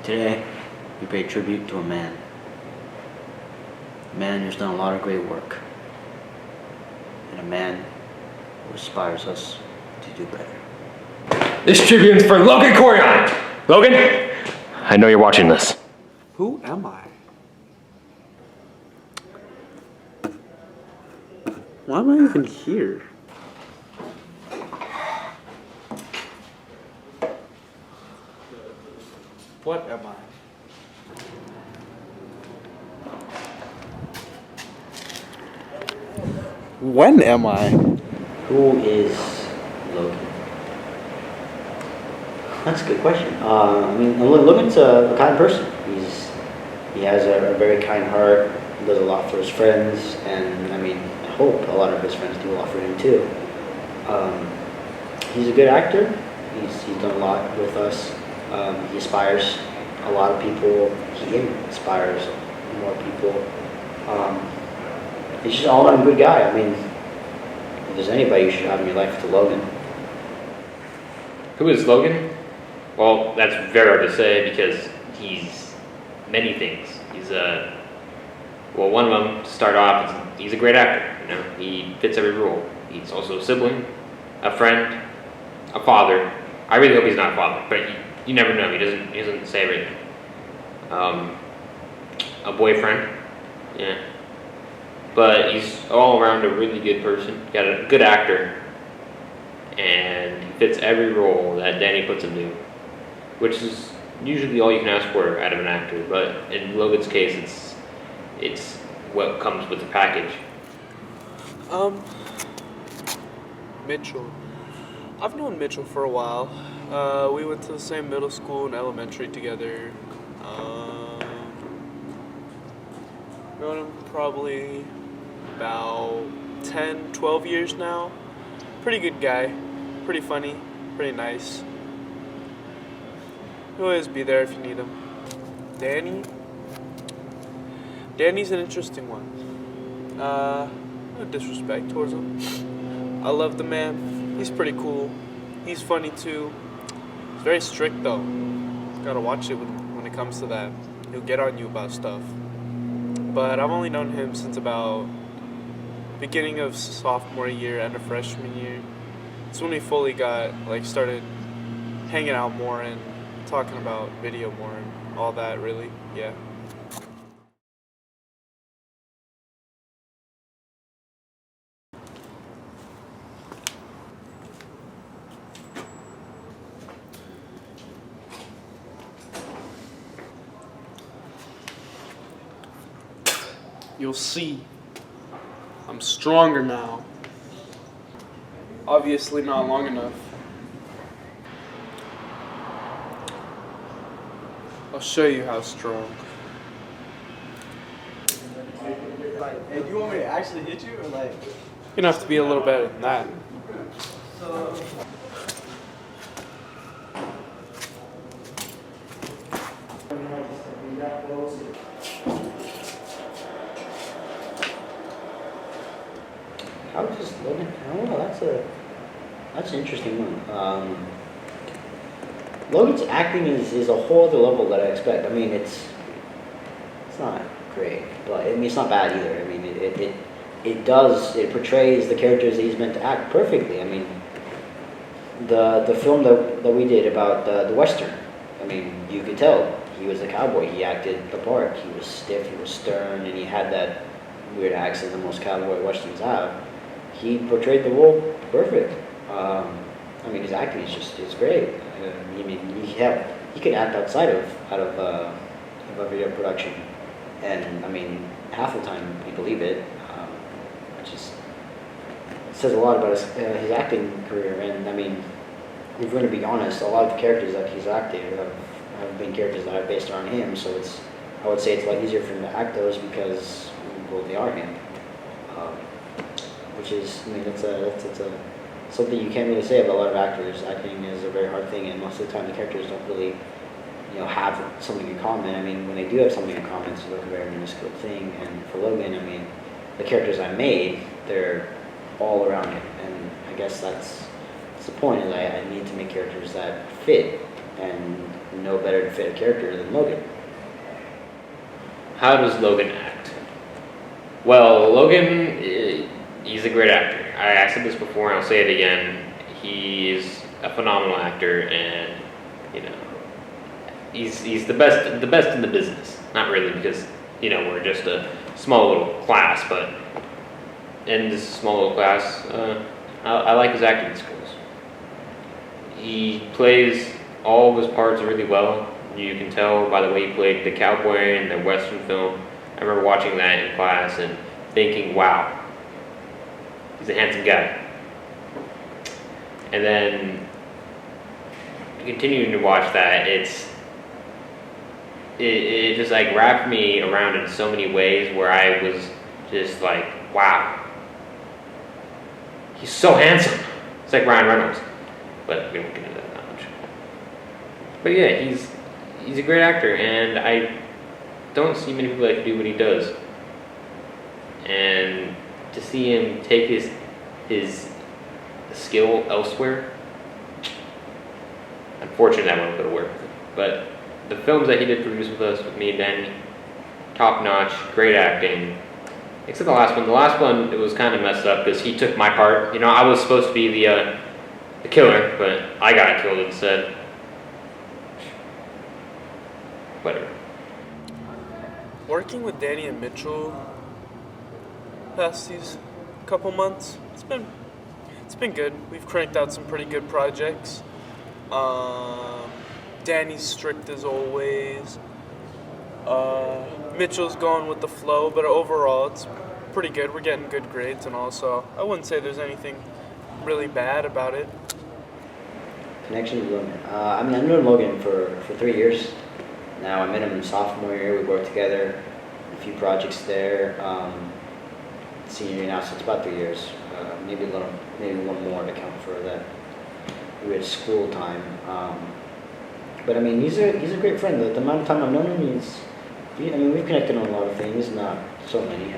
Today, we pay tribute to a man. A man who's done a lot of great work. And a man who inspires us to do better. This tribune's for Logan Corrion! Logan, I know you're watching this. Who am I? Why am I even here? What am I? When am I? Who is Logan? That's a good question. Logan's a kind person. He has a very kind heart. He does a lot for his friends, and I hope a lot of his friends do a lot for him too. He's a good actor. He's done a lot with us. He inspires a lot of people. He inspires more people. He's just all around a good guy. If there's anybody you should have in your life, it's Logan. Who is Logan? Well, that's very hard to say because he's many things. One of them, to start off, he's a great actor. He fits every role. He's also a sibling, a friend, a father. I really hope he's not a father, but you never know. He doesn't say everything. A boyfriend, yeah. But he's all around a really good person. Got a good actor, and he fits every role that Danny puts him to, which is usually all you can ask for out of an actor. But in Logan's case, it's what comes with the package. Mitchell. I've known Mitchell for a while. We went to the same middle school and elementary together. Known him probably about 10, 12 years now. Pretty good guy. Pretty funny. Pretty nice. He'll always be there if you need him. Danny's an interesting one. No disrespect towards him. I love the man. He's pretty cool. He's funny too. He's very strict though. Gotta watch it when it comes to that. He'll get on you about stuff. But I've only known him since about beginning of sophomore year, end of freshman year. It's when we fully started hanging out more and talking about video more and all that really, yeah. You'll see, I'm stronger now. Obviously not long enough. I'll show you how strong. Hey, do you want me to actually hit you or like? You're gonna have to be a little better than that. How does Logan? I don't know. That's an interesting one. Logan's acting is a whole other level that I expect. It's not great, but it's not bad either. It portrays the characters that he's meant to act perfectly. The film that we did about the Western. You could tell he was a cowboy. He acted the part. He was stiff. He was stern, and he had that weird accent that most cowboy westerns have. He portrayed the role perfect. His acting is great. He could act outside of a video production, and half the time you believe it. It says a lot about his acting career. And if we're going to be honest, a lot of the characters that he's acted have been characters that are based around him. So I would say it's a lot easier for him to act those because they are him. Which is, it's something you can't really say about a lot of actors. Acting is a very hard thing, and most of the time the characters don't really, have something in common. when they do have something in common, it's like a very minuscule thing. And for Logan, the characters I made, they're all around him, and I guess that's the point. Is I need to make characters that fit and no better to fit a character than Logan. How does Logan act? Well, Logan, he's a great actor. I said this before, and I'll say it again. He's a phenomenal actor, and you know, he's the best in the business. Not really, because we're just a small little class, but in this small little class, I like his acting skills. He plays all of his parts really well. You can tell by the way he played the cowboy in the Western film. I remember watching that in class and thinking, wow, he's a handsome guy. And then continuing to watch that, it just like wrapped me around in so many ways where I was just like, wow, he's so handsome. It's like Ryan Reynolds, but we won't get into that much. But yeah, he's a great actor, and I don't see many people that can do what he does. And to see him take his skill elsewhere, unfortunately, that won't go to work. But the films that he did produce with us, with me and Danny, top notch, great acting. Except the last one. The last one, it was kind of messed up because he took my part. I was supposed to be the killer, but I got killed instead. Whatever. Working with Danny and Mitchell past these couple months, it's been good. We've cranked out some pretty good projects. Danny's strict as always. Mitchell's going with the flow, but overall it's pretty good. We're getting good grades and all, so I wouldn't say there's anything really bad about it. Connection with Logan. I've known Logan for 3 years now. I met him in sophomore year. We worked together, a few projects there. Senior year now, so it's about 3 years. Maybe one more to count for that. We had school time. But he's a great friend. The amount of time I've known him, we've connected on a lot of things. Not so many.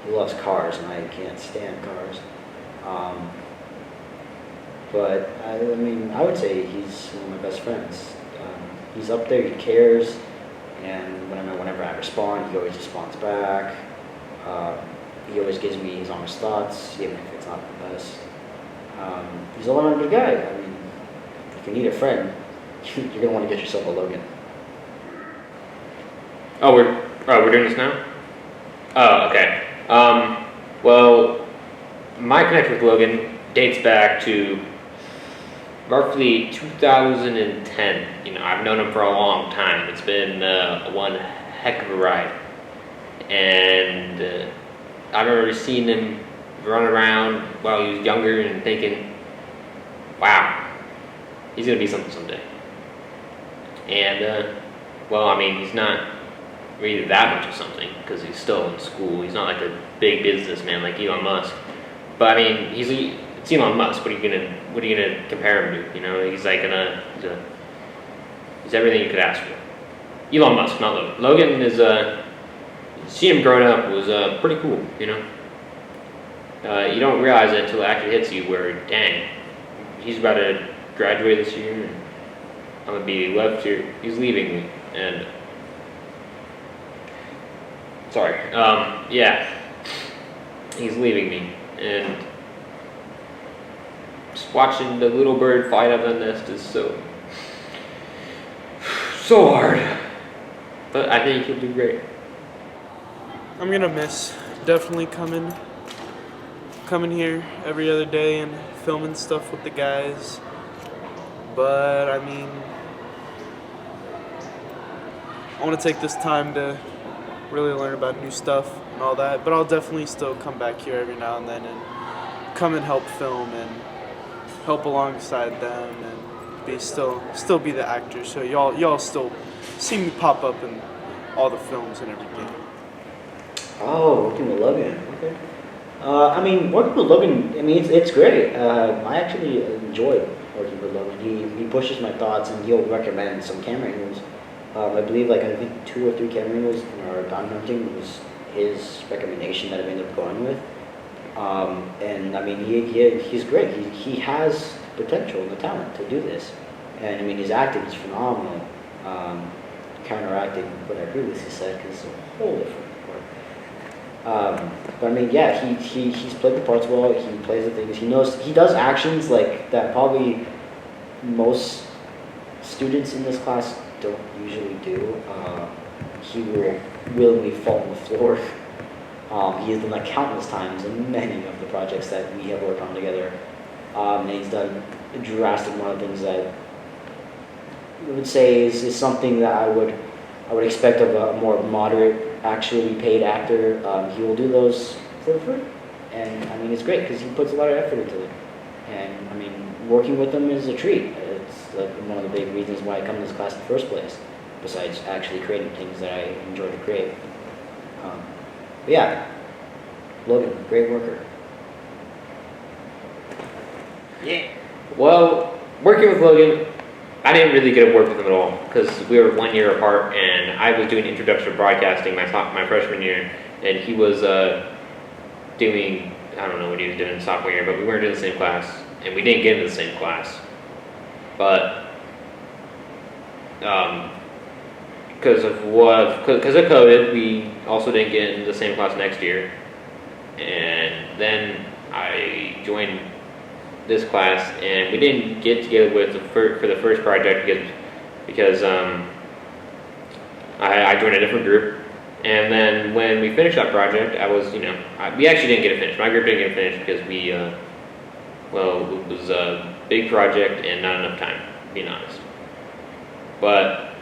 He loves cars, and I can't stand cars. But I would say he's one of my best friends. He's up there. He cares, and whenever I respond, he always responds back. He always gives me his honest thoughts, even if it's not the best. He's a all-around good guy. If you need a friend, you're gonna want to get yourself a Logan. Oh, we're doing this now? Oh, okay. Well, my connection with Logan dates back to roughly 2010. I've known him for a long time. It's been one heck of a ride. And I remember seeing him run around while he was younger and thinking, wow, he's going to be something someday. And, he's not really that much of something because he's still in school. He's not like a big businessman like Elon Musk. But it's Elon Musk. What are you gonna compare him to? He's like he's everything you could ask for. Elon Musk, not Logan. Logan is seeing him growing up was pretty cool. You don't realize it until it actually hits you. Where dang, he's about to graduate this year, and I'm gonna be left here. He's leaving me, and sorry, he's leaving me, and just watching the little bird fly out of the nest is so hard. But I think he'll do great. I'm gonna miss definitely coming here every other day and filming stuff with the guys. But I want to take this time to really learn about new stuff and all that. But I'll definitely still come back here every now and then and come and help film and help alongside them and still be the actor. So y'all still see me pop up in all the films and everything. Oh, working with Logan. Okay. Working with Logan, it's great. I actually enjoy working with Logan. He pushes my thoughts, and he'll recommend some camera angles. I believe I think 2 or 3 camera angles in our dog hunting was his recommendation that I ended up going with. He's great. He has the potential and the talent to do this. And I mean, his acting is phenomenal, counteracting what I previously said, because it's a whole different part. But I mean, yeah, he's played the parts well. He plays the things. He does actions like that probably most students in this class don't usually do. He will willingly fall on the floor. He has done that countless times in many of the projects that we have worked on together. And he's done a drastic amount of things that I would say is something that I would expect of a more moderate, actually paid actor. He will do those for free, and I mean it's great because he puts a lot of effort into it. And I mean, working with him is a treat. It's like one of the big reasons why I come to this class in the first place. Besides actually creating things that I enjoy to create. But yeah, Logan, great worker. Yeah. Well, working with Logan, I didn't really get to work with him at all because we were 1 year apart, and I was doing introduction to broadcasting my freshman year, and he was doing, I don't know what he was doing sophomore year, but we weren't in the same class, and we didn't get into the same class. But because of COVID, we also didn't get into the same class next year, and then I joined this class, and we didn't get together for the first project because I joined a different group, and then when we finished that project, we actually didn't get it finished. My group didn't get it finished because it was a big project and not enough time, being honest. But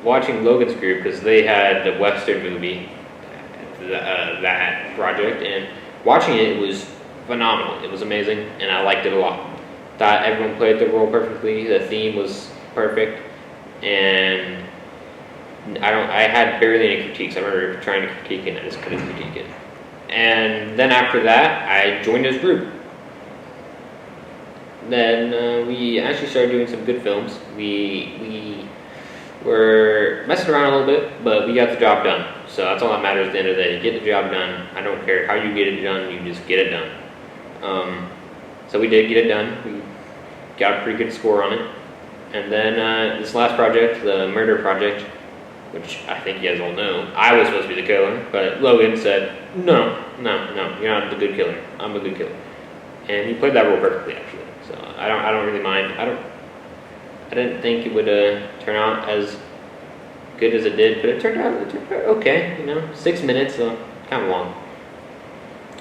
watching Logan's group, because they had the Western movie, that project, and watching it was phenomenal. It was amazing, and I liked it a lot. Thought everyone played their role perfectly. The theme was perfect, and I had barely any critiques. I remember trying to critique it, and I just couldn't critique it. And then after that, I joined his group. Then we actually started doing some good films. We were messing around a little bit, but we got the job done. So that's all that matters at the end of the day. You get the job done. I don't care how you get it done, you just get it done. So we did get it done. We got a pretty good score on it. And then this last project, the murder project, which I think you guys all know, I was supposed to be the killer, but Logan said, no, you're not the good killer. I'm a good killer. And he played that role perfectly, actually. So I don't really mind. I didn't think it would turn out as good as it did, but it turned out okay. 6 minutes, so kind of long.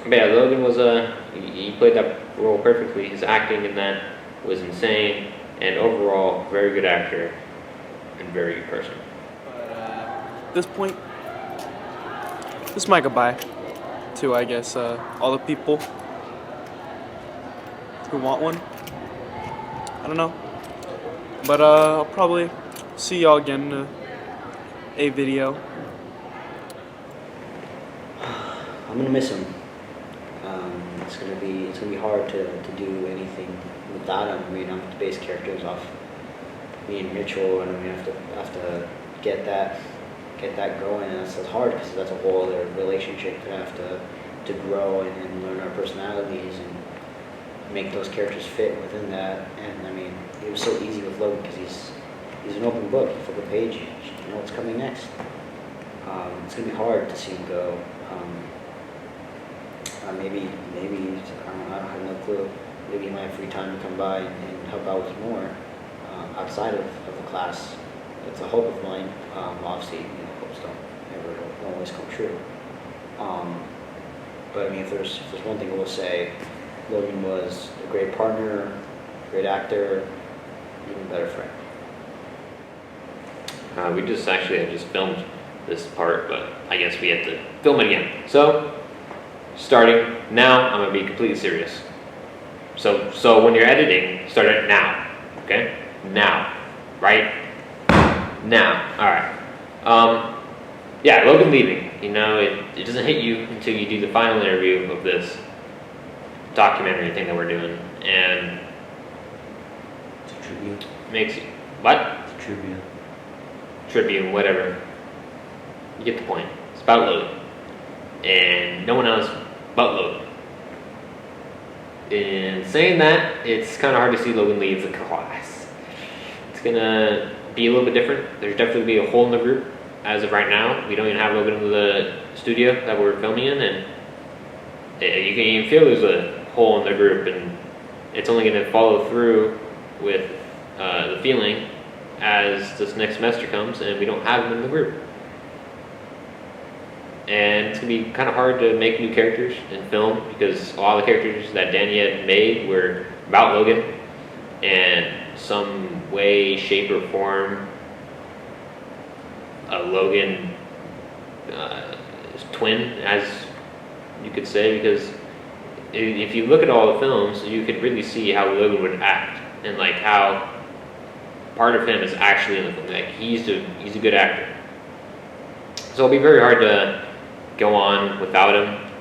But yeah, Logan was he played that role perfectly. His acting in that was insane, and overall, very good actor and very good person. At this point, this is my goodbye to, I guess, all the people who want one. I don't know. But I'll probably see y'all again in a video. I'm gonna miss him. It's gonna be hard to do anything without him. I mean, I'm the base characters off me and Mitchell, and we have to get that going, and that's hard because that's a whole other relationship to have to grow and learn our personalities and make those characters fit within that. And I mean, it was so easy with Logan because he's an open book. You flip a page, you know what's coming next. It's gonna be hard to see him go. Maybe I don't have no clue. Maybe he might have free time to come by and help out with more outside of the class. It's a hope of mine. Obviously, hopes don't always come true. But I mean, if there's one thing I will say, Logan was a great partner, great actor, even better friend. We had just filmed this part, but I guess we have to film it again. So, starting now, I'm gonna be completely serious. So when you're editing, start it now, okay? Now, right? Now, all right. Yeah, Logan leaving. It doesn't hit you until you do the final interview of this documentary thing that we're doing, and It's a tribute. makes you what? It's a tribute. Tribune, whatever. You get the point. It's about Logan, and no one else but Logan. In saying that, it's kind of hard to see Logan leave the class. gonna be a little bit different. There's definitely be a hole in the group. As of right now, we don't even have Logan in the studio that we're filming in, and you can even feel there's a hole in the group, and it's only going to follow through with the feeling as this next semester comes and we don't have him in the group. And it's going to be kind of hard to make new characters in film because a lot of the characters that Danny had made were about Logan and some way, shape, or form a Logan twin, as you could say, because if you look at all the films, you could really see how Logan would act and like how part of him is actually in the film. Like he's a good actor, so it'll be very hard to go on without him.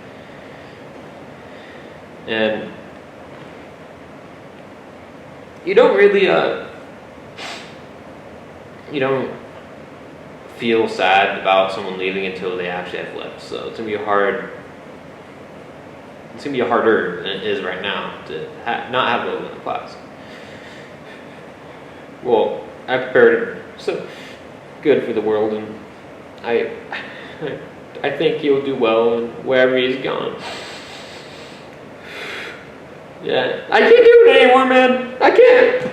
And you don't really you don't feel sad about someone leaving until they actually have left. So it's gonna be hard. It's gonna be harder than it is right now to not have Logan in the class. Well, I prepared him so good for the world, and I think he'll do well wherever he's gone. Yeah, I can't do it anymore, man. I can't.